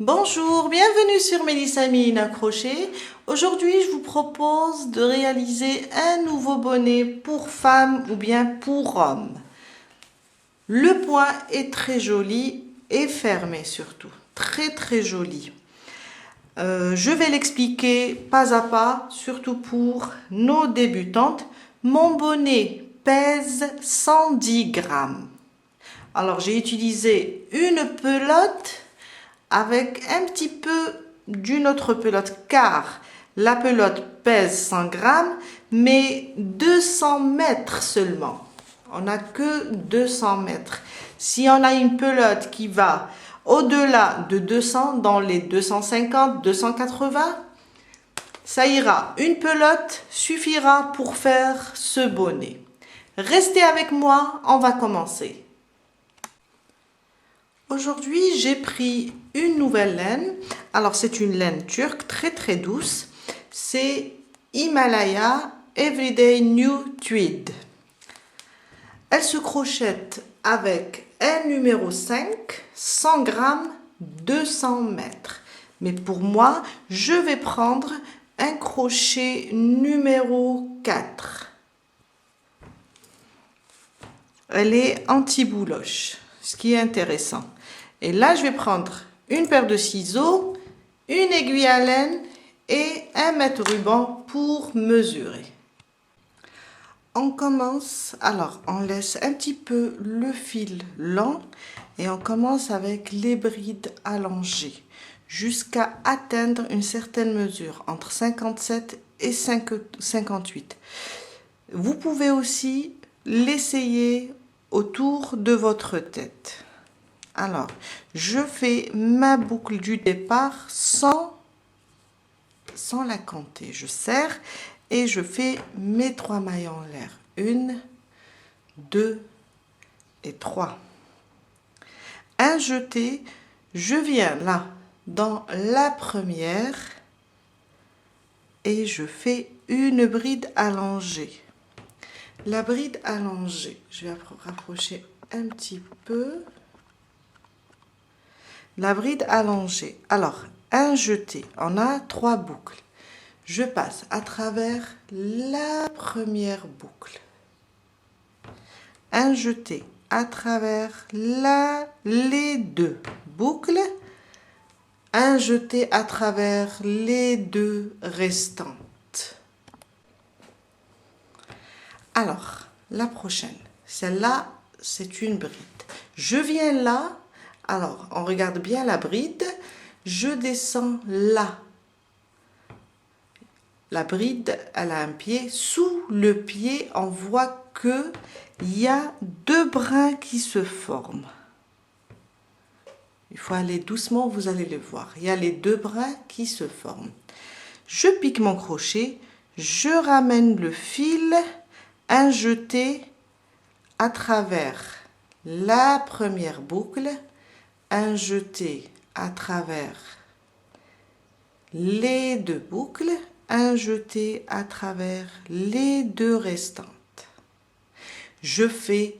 Bonjour, bienvenue sur Mélissa Mélina Crochet. Aujourd'hui, je vous propose de réaliser un nouveau bonnet pour femme ou bien pour homme. Le point est très joli et fermé surtout, très joli. Je vais l'expliquer pas à pas, surtout pour nos débutantes. Mon bonnet pèse 110 grammes. Alors, j'ai utilisé une pelote avec un petit peu d'une autre pelote car la pelote pèse 100 grammes mais 200 mètres seulement. On n'a que 200 mètres. Si on a une pelote qui va au-delà de 200, dans les 250, 280, ça ira. Une pelote suffira pour faire ce bonnet. Restez avec moi, on va commencer. Aujourd'hui, j'ai pris une nouvelle laine. Alors, c'est une laine turque très douce. C'est Himalaya Everyday New Tweed. Elle se crochette avec un numéro 5, 100 grammes, 200 mètres. Mais pour moi, je vais prendre un crochet numéro 4. Elle est anti-bouloche, ce qui est intéressant. Et là, je vais prendre une paire de ciseaux, une aiguille à laine et un mètre ruban pour mesurer. On commence, alors on laisse un petit peu le fil lent et on commence avec les brides allongées jusqu'à atteindre une certaine mesure, entre 57 et 58. Vous pouvez aussi l'essayer autour de votre tête. Alors, je fais ma boucle du départ sans la compter. Je serre et je fais mes 3 mailles en l'air. 1, 2 et 3. Un jeté, je viens là dans la première et je fais une bride allongée. La bride allongée, je vais rapprocher un petit peu. La bride allongée. Alors, un jeté, on a 3 boucles. Je passe à travers la première boucle. Un jeté à travers les 2 boucles. Un jeté à travers les 2 restantes. Alors, la prochaine, celle-là, c'est une bride. Je viens là. Alors, on regarde bien la bride. Je descends là. La bride, elle a un pied. Sous le pied, on voit qu'il y a 2 brins qui se forment. Il faut aller doucement, vous allez le voir. Il y a les 2 brins qui se forment. Je pique mon crochet. Je ramène le fil. Un jeté à travers la première boucle. Un jeté à travers les 2 boucles, un jeté à travers les 2 restantes. Je fais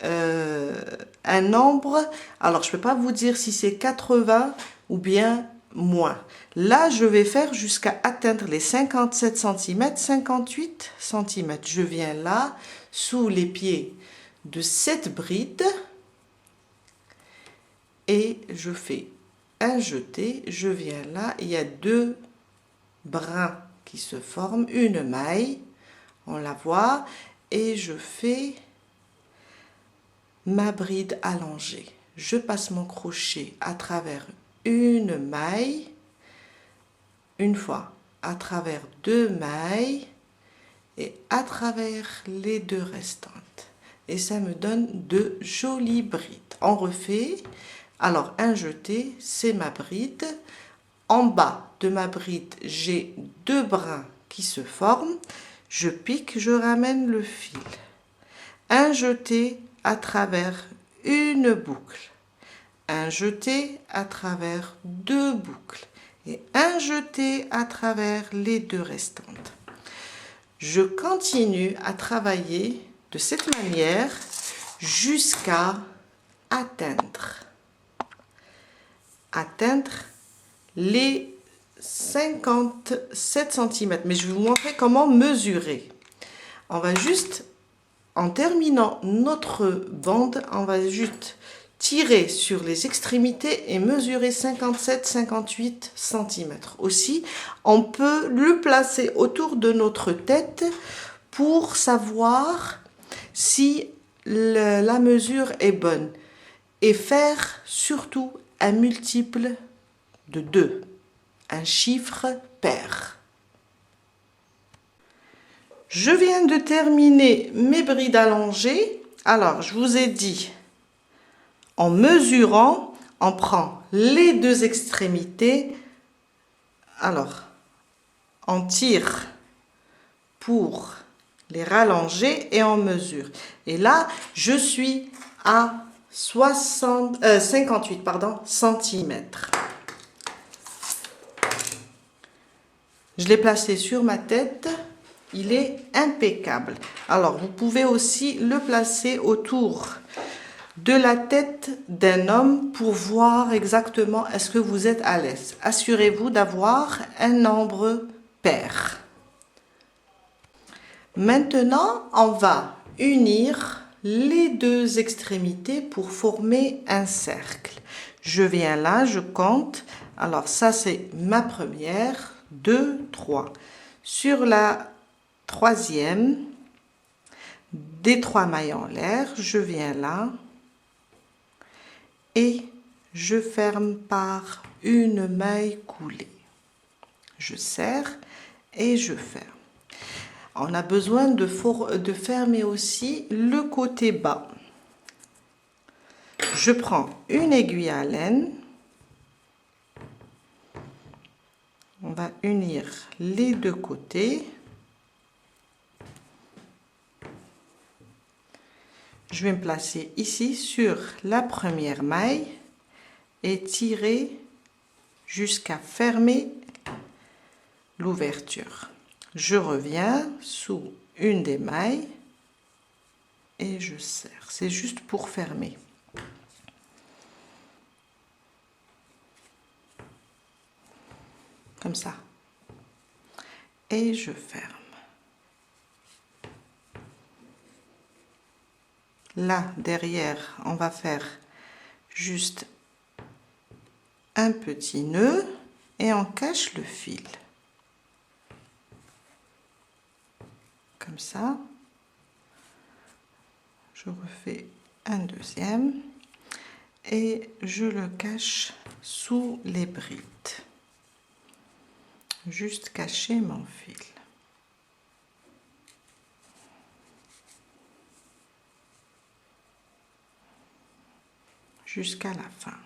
un nombre, alors je ne peux pas vous dire si c'est 80 ou bien moins. Là, je vais faire jusqu'à atteindre les 57 cm, 58 cm. Je viens là, sous les pieds de cette bride. Et je fais un jeté, je viens là, il y a 2 brins qui se forment, une maille, on la voit, et je fais ma bride allongée. Je passe mon crochet à travers une maille, une fois, à travers 2 mailles, et à travers les 2 restantes. Et ça me donne de jolies brides. On refait. Alors, un jeté, c'est ma bride. En bas de ma bride, j'ai 2 brins qui se forment. Je pique, je ramène le fil. Un jeté à travers une boucle. Un jeté à travers 2 boucles. Et un jeté à travers les 2 restantes. Je continue à travailler de cette manière jusqu'à atteindre atteindre les 57 cm. Mais je vais vous montrer comment mesurer. On va juste, en terminant notre bande, on va juste tirer sur les extrémités et mesurer 57-58 cm. Aussi, on peut le placer autour de notre tête pour savoir si la mesure est bonne. Et faire surtout un multiple de 2, un chiffre pair. Je viens de terminer mes brides allongées. Alors, je vous ai dit, en mesurant, on prend les deux extrémités. Alors, on tire pour les rallonger et on mesure. Et là, je suis à 58 centimètres. Je l'ai placé sur ma tête. Il est impeccable. Alors, vous pouvez aussi le placer autour de la tête d'un homme pour voir exactement est-ce que vous êtes à l'aise. Assurez-vous d'avoir un nombre pair. Maintenant, on va unir les deux extrémités pour former un cercle. Je viens là, je compte. Alors, ça, c'est ma première. 2, 3. Sur la troisième, des 3 mailles en l'air, je viens là et je ferme par une maille coulée. Je serre et je ferme. On a besoin de fermer aussi le côté bas. Je prends une aiguille à laine. On va unir les deux côtés. Je vais me placer ici sur la première maille et tirer jusqu'à fermer l'ouverture. Je reviens sous une des mailles et je serre. C'est juste pour fermer. Comme ça. Et je ferme. Là, derrière, on va faire juste un petit nœud et on cache le fil. Comme ça. Je refais un deuxième et je le cache sous les brides. Juste cacher mon fil. Jusqu'à la fin.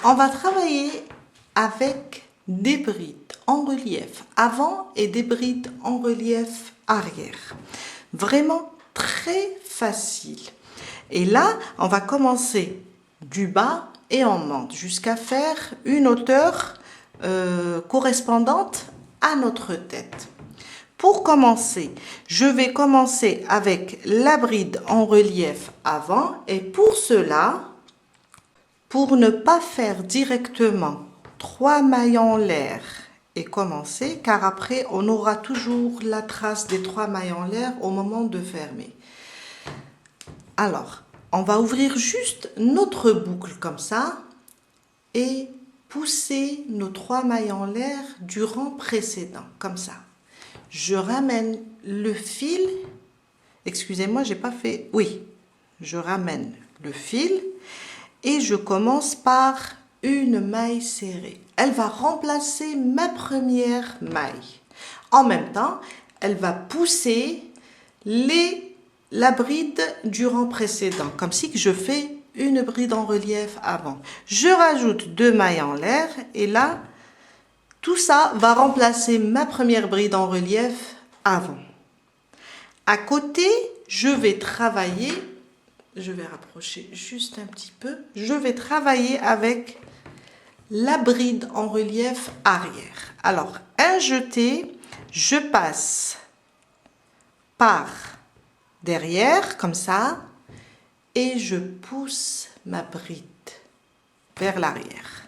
On va travailler avec des brides en relief avant et des brides en relief arrière. Vraiment très facile. Et là, on va commencer du bas et on monte jusqu'à faire une hauteur correspondante à notre tête. Pour commencer, je vais commencer avec la bride en relief avant et pour cela, pour ne pas faire directement 3 mailles en l'air et commencer, car après on aura toujours la trace des 3 mailles en l'air au moment de fermer. Alors, on va ouvrir juste notre boucle comme ça et pousser nos 3 mailles en l'air du rang précédent, comme ça. Je ramène le fil, excusez-moi, j'ai pas fait, oui, je ramène le fil et je commence par une maille serrée. Elle va remplacer ma première maille. En même temps, elle va pousser la bride du rang précédent, comme si je fais une bride en relief avant. Je rajoute 2 mailles en l'air et là, tout ça va remplacer ma première bride en relief avant. À côté, je vais travailler, je vais rapprocher juste un petit peu, je vais travailler avec la bride en relief arrière. Alors, un jeté, je passe par derrière, comme ça, et je pousse ma bride vers l'arrière.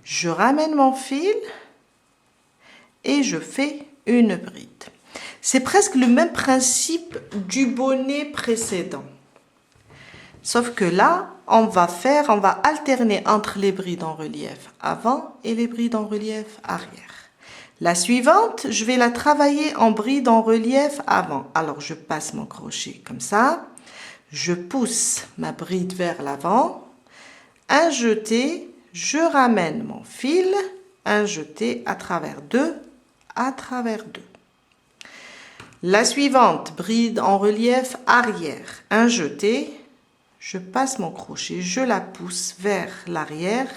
Je ramène mon fil et je fais une bride. C'est presque le même principe du bonnet précédent. Sauf que là, on va alterner entre les brides en relief avant et les brides en relief arrière. La suivante, je vais la travailler en bride en relief avant. Alors, je passe mon crochet comme ça. Je pousse ma bride vers l'avant. Un jeté, je ramène mon fil. Un jeté à travers deux, à travers deux. La suivante, bride en relief arrière. Un jeté, je passe mon crochet, je la pousse vers l'arrière.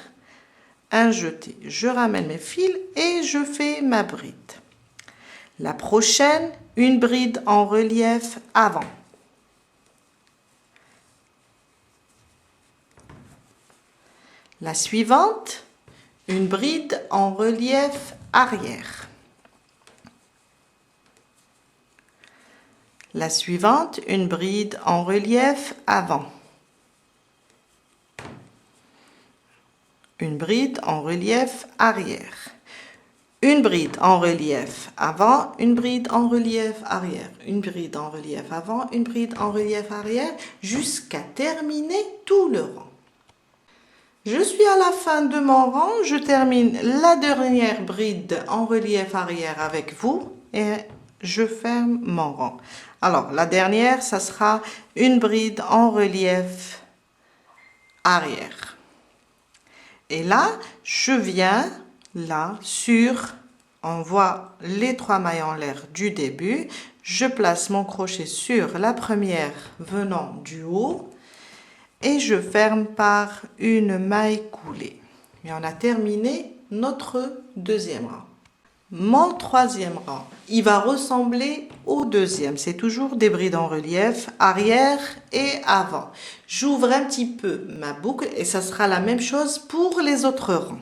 Un jeté, je ramène mes fils et je fais ma bride. La prochaine, une bride en relief avant. La suivante, une bride en relief arrière. La suivante, une bride en relief avant. Une bride en relief arrière. Une bride en relief avant, une bride en relief arrière. Une bride en relief avant, une bride en relief arrière, jusqu'à terminer tout le rang. Je suis à la fin de mon rang, je termine la dernière bride en relief arrière avec vous et je ferme mon rang. Alors, la dernière, ça sera une bride en relief arrière. Et là, je viens, là, on voit les 3 mailles en l'air du début. Je place mon crochet sur la première venant du haut et je ferme par une maille coulée. Et on a terminé notre deuxième rang. Mon troisième rang, il va ressembler au deuxième. C'est toujours des brides en relief, arrière et avant. J'ouvre un petit peu ma boucle et ça sera la même chose pour les autres rangs.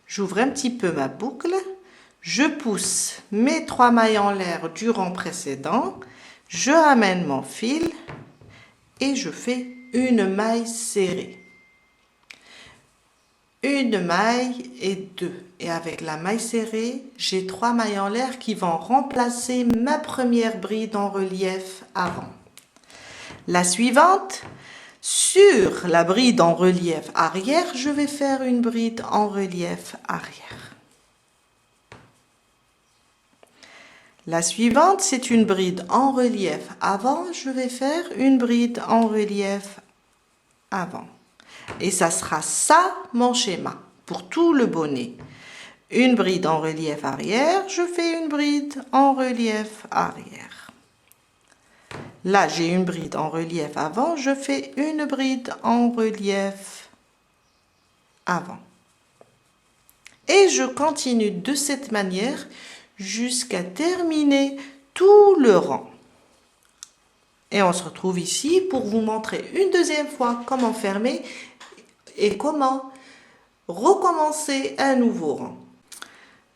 J'ouvre un petit peu ma boucle, je pousse mes 3 mailles en l'air du rang précédent, je ramène mon fil et je fais une maille serrée. Une maille et deux. Et avec la maille serrée, j'ai 3 mailles en l'air qui vont remplacer ma première bride en relief avant. La suivante, sur la bride en relief arrière, je vais faire une bride en relief arrière. La suivante, c'est une bride en relief avant, je vais faire une bride en relief avant. Et ça sera ça mon schéma pour tout le bonnet. Une bride en relief arrière, je fais une bride en relief arrière. Là, j'ai une bride en relief avant, je fais une bride en relief avant. Et je continue de cette manière jusqu'à terminer tout le rang. Et on se retrouve ici pour vous montrer une deuxième fois comment fermer et comment recommencer un nouveau rang.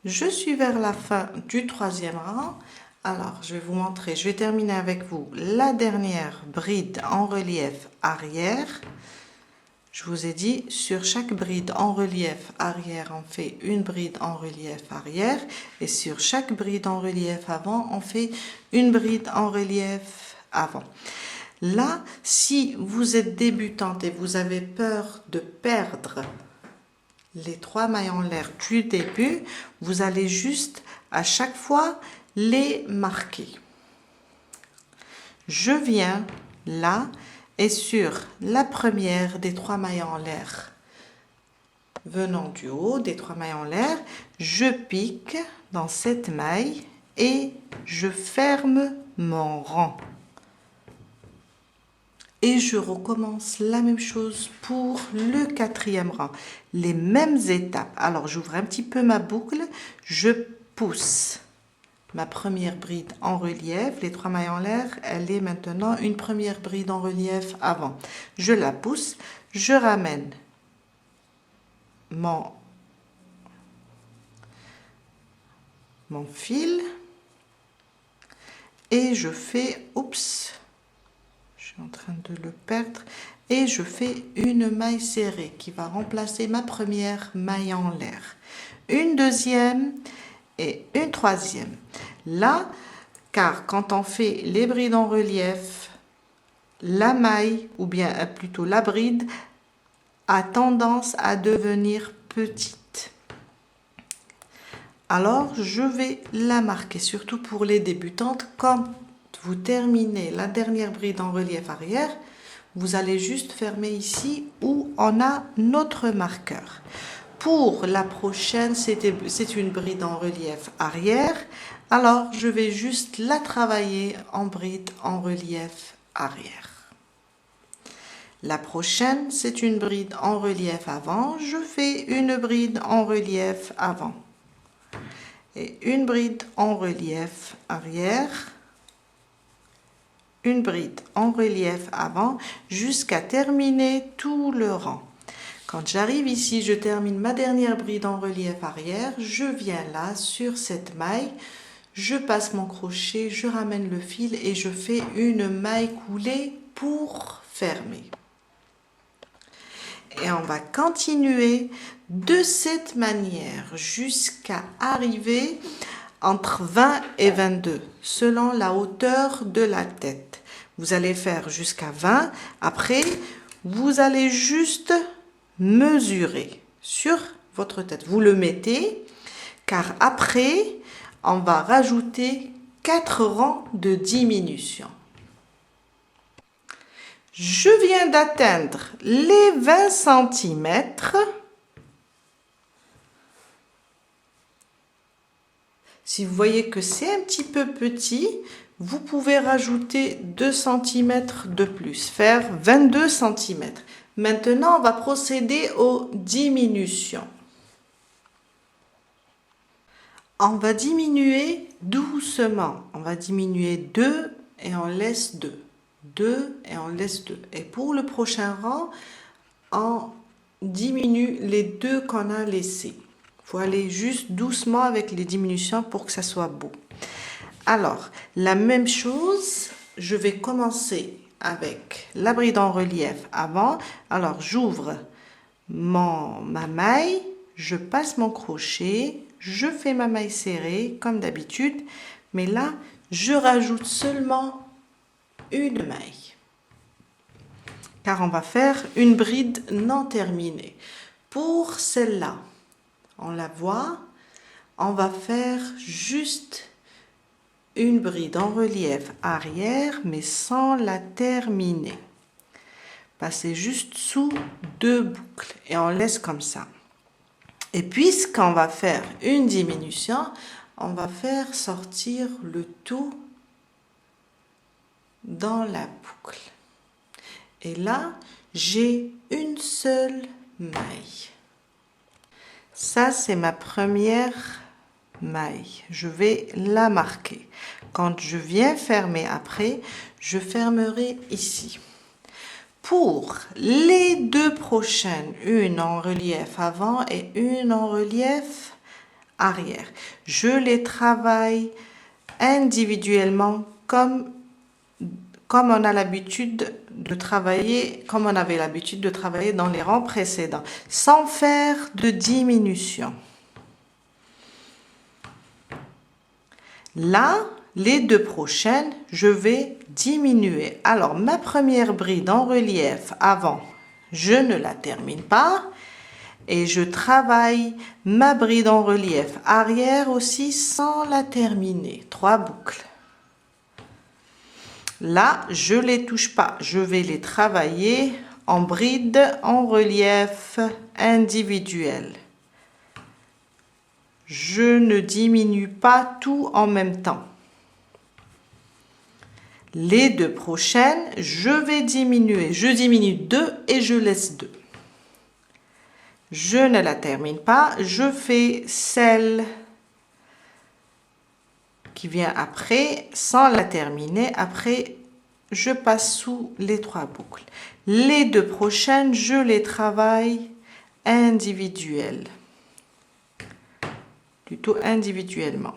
Je suis vers la fin du troisième rang. Alors, je vais vous montrer, je vais terminer avec vous la dernière bride en relief arrière. Je vous ai dit, sur chaque bride en relief arrière, on fait une bride en relief arrière. Et sur chaque bride en relief avant, on fait une bride en relief avant. Là, si vous êtes débutante et vous avez peur de perdre les 3 mailles en l'air du début, vous allez juste à chaque fois les marquer. Je viens là et sur la première des 3 mailles en l'air venant du haut, des 3 mailles en l'air, je pique dans cette maille et je ferme mon rang. Et je recommence la même chose pour le quatrième rang. Les mêmes étapes. Alors, j'ouvre un petit peu ma boucle. Je pousse ma première bride en relief. Les 3 mailles en l'air, elle est maintenant une première bride en relief avant. Je la pousse. Je ramène mon fil. Et je fais... Oups! Je suis en train de le perdre. Et je fais une maille serrée qui va remplacer ma première maille en l'air. Une deuxième et une troisième. Là, car quand on fait les brides en relief, la maille, ou bien plutôt la bride, a tendance à devenir petite. Alors, je vais la marquer, surtout pour les débutantes. Quand vous terminez la dernière bride en relief arrière, vous allez juste fermer ici où on a notre marqueur. Pour la prochaine, c'est une bride en relief arrière. Alors, je vais juste la travailler en bride en relief arrière. La prochaine, c'est une bride en relief avant. Je fais une bride en relief avant. Et une bride en relief arrière. Une bride en relief avant jusqu'à terminer tout le rang. Quand j'arrive ici, je termine ma dernière bride en relief arrière, je viens là sur cette maille, je passe mon crochet, je ramène le fil et je fais une maille coulée pour fermer. Et on va continuer de cette manière jusqu'à arriver entre 20 et 22, selon la hauteur de la tête. Vous allez faire jusqu'à 20. Après, vous allez juste mesurer sur votre tête. Vous le mettez, car après, on va rajouter 4 rangs de diminution. Je viens d'atteindre les 20 cm. Si vous voyez que c'est un petit peu petit, vous pouvez rajouter 2 cm de plus, faire 22 cm. Maintenant, on va procéder aux diminutions. On va diminuer doucement. On va diminuer 2 et on laisse 2. 2 et on laisse 2. Et pour le prochain rang, on diminue les 2 qu'on a laissés. Il faut aller juste doucement avec les diminutions pour que ça soit beau. Alors, la même chose, je vais commencer avec la bride en relief avant. Alors, j'ouvre ma maille, je passe mon crochet, je fais ma maille serrée comme d'habitude. Mais là, je rajoute seulement une maille. Car on va faire une bride non terminée. Pour celle-là, on la voit, on va faire juste une bride en relief arrière, mais sans la terminer. Passer juste sous 2 boucles et on laisse comme ça. Et puisqu'on va faire une diminution, on va faire sortir le tout dans la boucle. Et là, j'ai une seule maille. Ça, c'est ma première maille. Je vais la marquer. Quand je viens fermer après, je fermerai ici. Pour les 2 prochaines, une en relief avant et une en relief arrière, je les travaille individuellement comme on a l'habitude de travailler, comme on avait l'habitude de travailler dans les rangs précédents, sans faire de diminution. Là, les 2 prochaines, je vais diminuer. Alors, ma première bride en relief avant, je ne la termine pas. Et je travaille ma bride en relief arrière aussi sans la terminer. 3 boucles. Là, je ne les touche pas. Je vais les travailler en bride en relief individuel. Je ne diminue pas tout en même temps. Les 2 prochaines, je vais diminuer. Je diminue 2 et je laisse 2. Je ne la termine pas. Je fais celle qui vient après sans la terminer. Après, je passe sous les 3 boucles. Les 2 prochaines, je les travaille individuellement. Plutôt individuellement.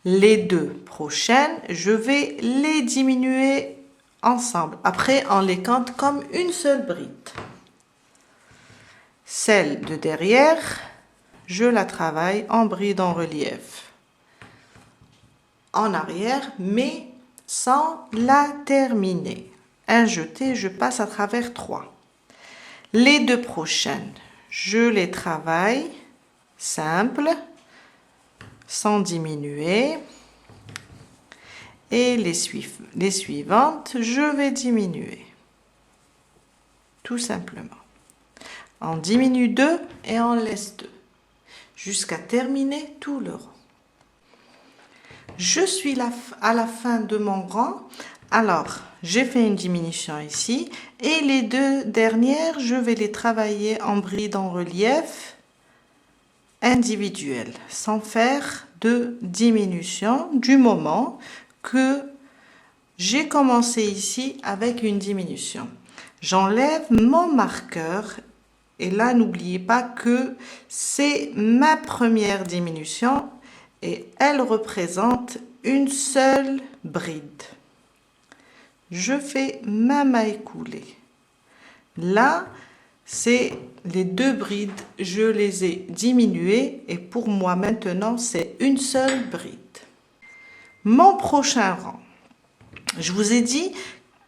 Les deux prochaines, je vais les diminuer ensemble. Après, on les compte comme une seule bride. Celle de derrière, je la travaille en bride en relief. En arrière, mais sans la terminer. Un jeté, je passe à travers 3. Les deux prochaines, je les travaille simple, sans diminuer. Et les suivantes, je vais diminuer. Tout simplement. On diminue 2 et on laisse 2. Jusqu'à terminer tout le rang. Je suis à la fin de mon rang. Alors, j'ai fait une diminution ici. Et les deux dernières, je vais les travailler en bride en relief individuelle, sans faire de diminution du moment que j'ai commencé ici avec une diminution. J'enlève mon marqueur et là, n'oubliez pas que c'est ma première diminution et elle représente une seule bride. Je fais ma maille coulée. Là, c'est les deux brides, je les ai diminuées et pour moi maintenant, c'est une seule bride. Mon prochain rang, je vous ai dit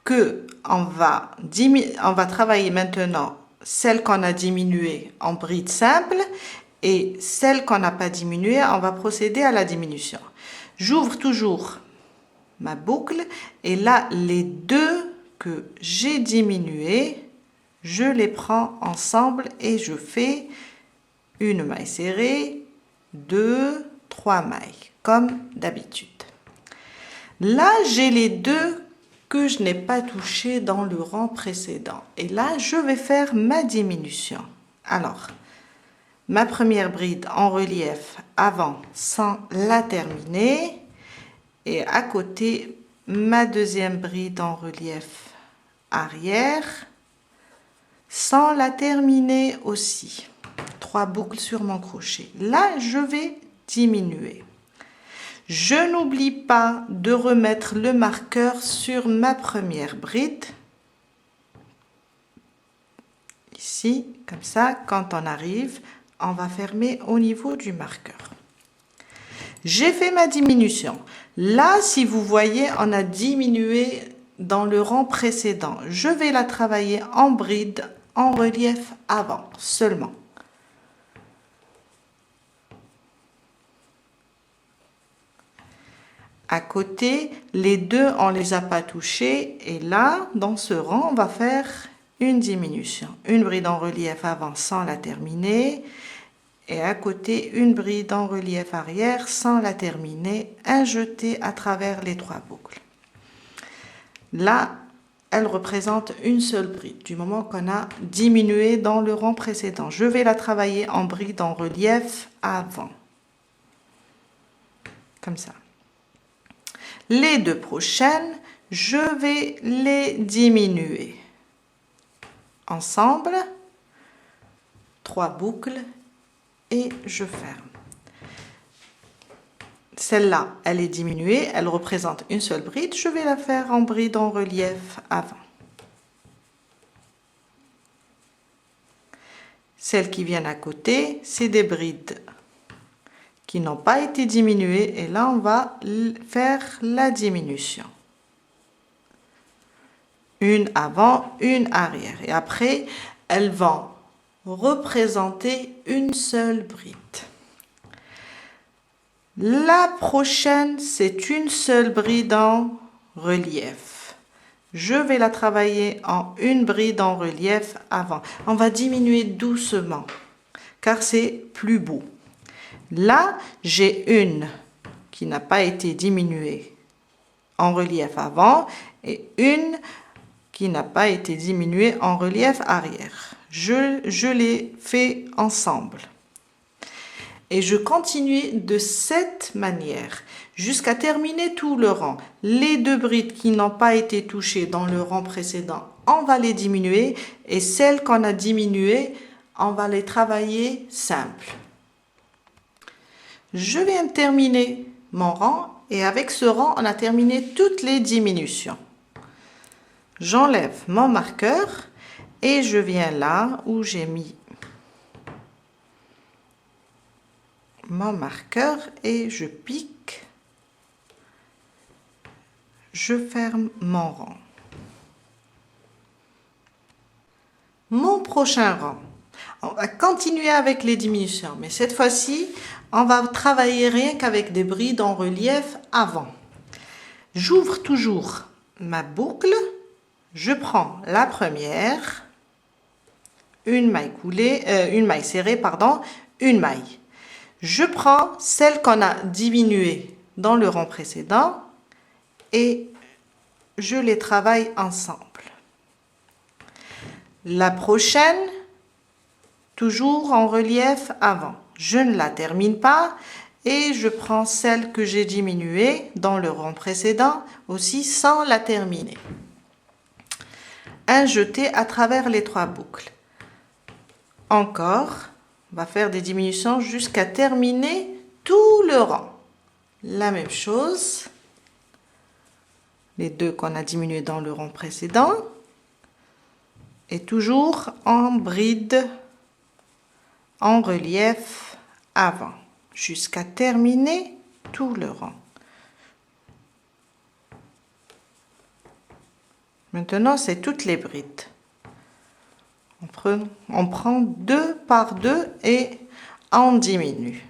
que on va travailler maintenant celle qu'on a diminuée en bride simple et celle qu'on n'a pas diminuée, on va procéder à la diminution. J'ouvre toujours ma boucle et là, les deux que j'ai diminuées, je les prends ensemble et je fais une maille serrée, 2, 3 mailles, comme d'habitude. Là, j'ai les deux que je n'ai pas touché dans le rang précédent. Et là, je vais faire ma diminution. Alors, ma première bride en relief avant sans la terminer. Et à côté, ma deuxième bride en relief arrière sans la terminer aussi. 3 boucles sur mon crochet. Là, je vais diminuer. Je n'oublie pas de remettre le marqueur sur ma première bride. Ici, comme ça, quand on arrive, on va fermer au niveau du marqueur. J'ai fait ma diminution. Là, si vous voyez, on a diminué dans le rang précédent. Je vais la travailler en bride, en relief avant seulement. À côté, les deux, on ne les a pas touchés. Et là, dans ce rang, on va faire une diminution. Une bride en relief avant sans la terminer. Et à côté, une bride en relief arrière sans la terminer. Un jeté à travers les 3 boucles. Là, elle représente une seule bride, du moment qu'on a diminué dans le rang précédent. Je vais la travailler en bride en relief avant. Comme ça. Les deux prochaines, je vais les diminuer. Ensemble, 3 boucles et je ferme. Celle-là, elle est diminuée, elle représente une seule bride. Je vais la faire en bride en relief avant. Celles qui viennent à côté, c'est des brides qui n'ont pas été diminuées et là on va faire la diminution. Une avant, une arrière et après elles vont représenter une seule bride. La prochaine, c'est une seule bride en relief. Je vais la travailler en une bride en relief avant. On va diminuer doucement car c'est plus beau. Là, j'ai une qui n'a pas été diminuée en relief avant et une qui n'a pas été diminuée en relief arrière. Je les fais ensemble. Et je continue de cette manière jusqu'à terminer tout le rang. Les deux brides qui n'ont pas été touchées dans le rang précédent, on va les diminuer et celles qu'on a diminuées, on va les travailler simples. Je viens de terminer mon rang et avec ce rang, on a terminé toutes les diminutions. J'enlève mon marqueur et je viens là où j'ai mis mon marqueur et je pique. Je ferme mon rang. Mon prochain rang, on va continuer avec les diminutions, mais cette fois-ci, on va travailler rien qu'avec des brides en relief avant. J'ouvre toujours ma boucle, je prends la première, une maille coulée, une maille serrée, pardon, une maille. Je prends celle qu'on a diminuée dans le rang précédent et je les travaille ensemble. La prochaine, toujours en relief avant. Je ne la termine pas et je prends celle que j'ai diminuée dans le rang précédent aussi sans la terminer. Un jeté à travers les 3 boucles. Encore, on va faire des diminutions jusqu'à terminer tout le rang. La même chose, les 2 qu'on a diminués dans le rang précédent. Et toujours en bride, en relief avant, jusqu'à terminer tout le rang. Maintenant, c'est toutes les brides. On prend 2 par 2 et on diminue.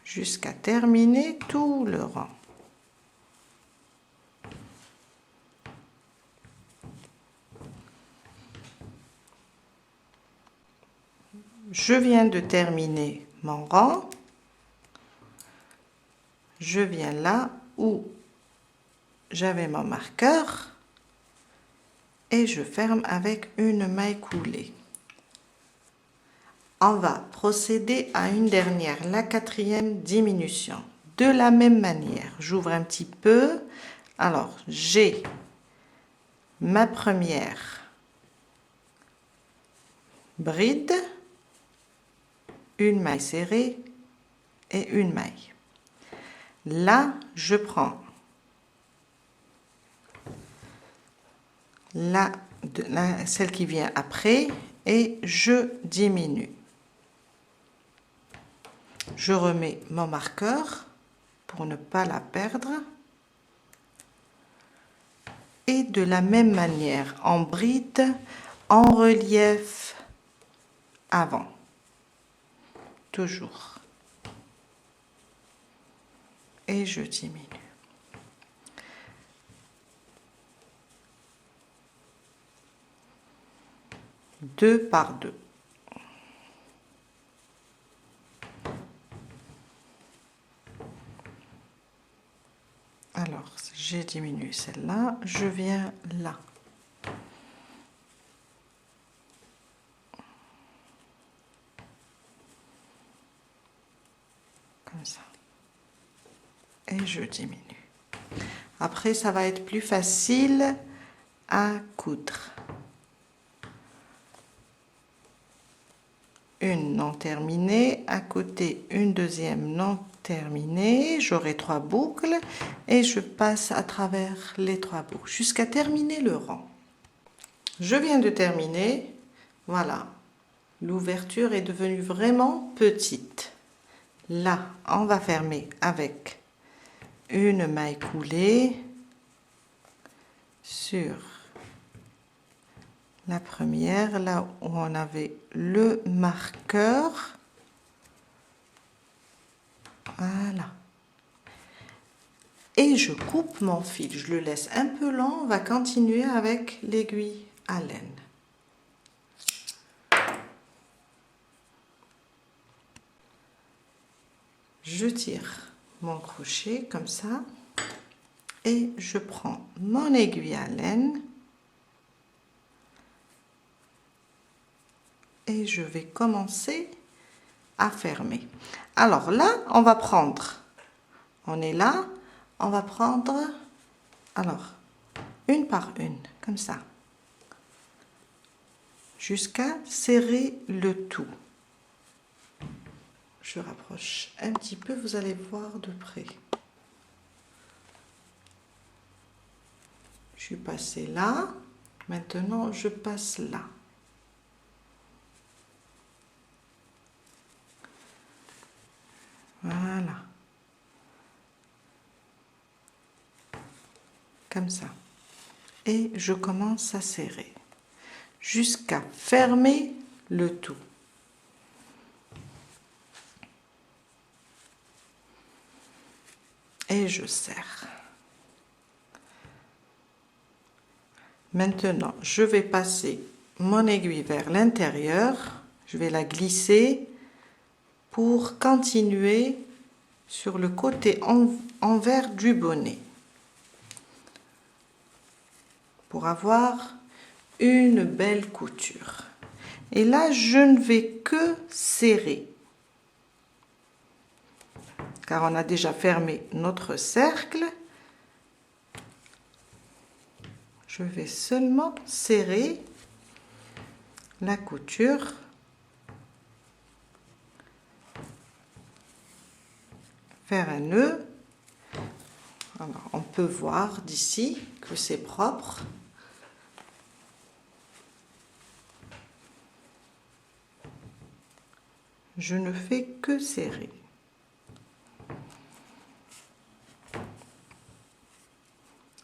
Jusqu'à terminer tout le rang. Je viens de terminer mon rang. Je viens là où j'avais mon marqueur et je ferme avec une maille coulée. On va procéder à une dernière, la 4e diminution. De la même manière, j'ouvre un petit peu. Alors, j'ai ma première bride, une maille serrée et une maille. Là, je prends celle qui vient après et je diminue. Je remets mon marqueur pour ne pas la perdre. Et de la même manière, en bride, en relief avant. Toujours. Et je diminue. Deux par 2. Alors, j'ai diminué celle-là, je viens là. Comme ça. Et je diminue. Après, ça va être plus facile à coudre. Une non terminée, à côté une deuxième non terminée, j'aurai 3 boucles et je passe à travers les 3 boucles jusqu'à terminer le rang. Je viens de terminer, voilà, l'ouverture est devenue vraiment petite. Là, on va fermer avec une maille coulée sur la première, là où on avait le marqueur. Voilà. Et je coupe mon fil, je le laisse un peu long, on va continuer avec l'aiguille à laine. Je tire mon crochet comme ça et je prends mon aiguille à laine et je vais commencer à fermer. Alors là, on va prendre, on est là, on va prendre, alors, une par une, comme ça, jusqu'à serrer le tout. Je rapproche un petit peu, vous allez voir de près. Je suis passée là, maintenant je passe là. Voilà. Comme ça. Et je commence à serrer jusqu'à fermer le tout. Et je serre. Maintenant, je vais passer mon aiguille vers l'intérieur. Je vais la glisser pour continuer sur le côté envers du bonnet. Pour avoir une belle couture. Et là, je ne vais que serrer. Car on a déjà fermé notre cercle. Je vais seulement serrer la couture. Faire un nœud. Alors, on peut voir d'ici que c'est propre. Je ne fais que serrer.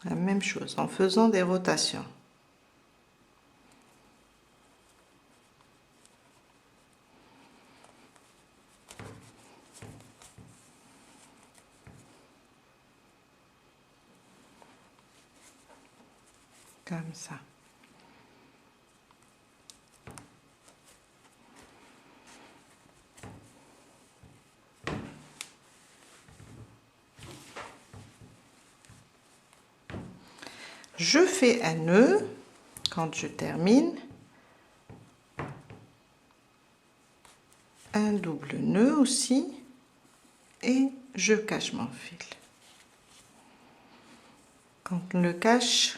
La même chose en faisant des rotations. Comme ça. Je fais un nœud quand je termine, un double nœud aussi, et je cache mon fil. Quand on le cache,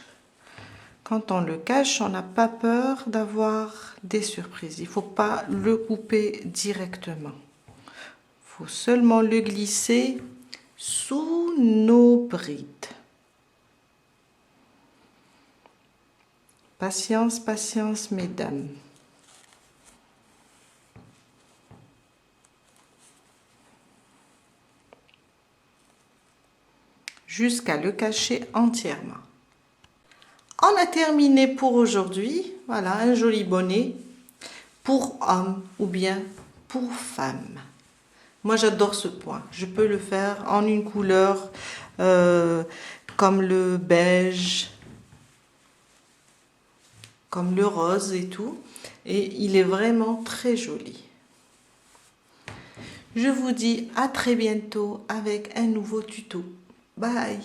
on n'a pas peur d'avoir des surprises. Il ne faut pas le couper directement. Il faut seulement le glisser sous nos brides. Patience, patience, mesdames. Jusqu'à le cacher entièrement. On a terminé pour aujourd'hui. Voilà, un joli bonnet pour homme ou bien pour femme. Moi, j'adore ce point. Je peux le faire en une couleur comme le beige, comme le rose et tout. Et il est vraiment très joli. Je vous dis à très bientôt avec un nouveau tuto. Bye!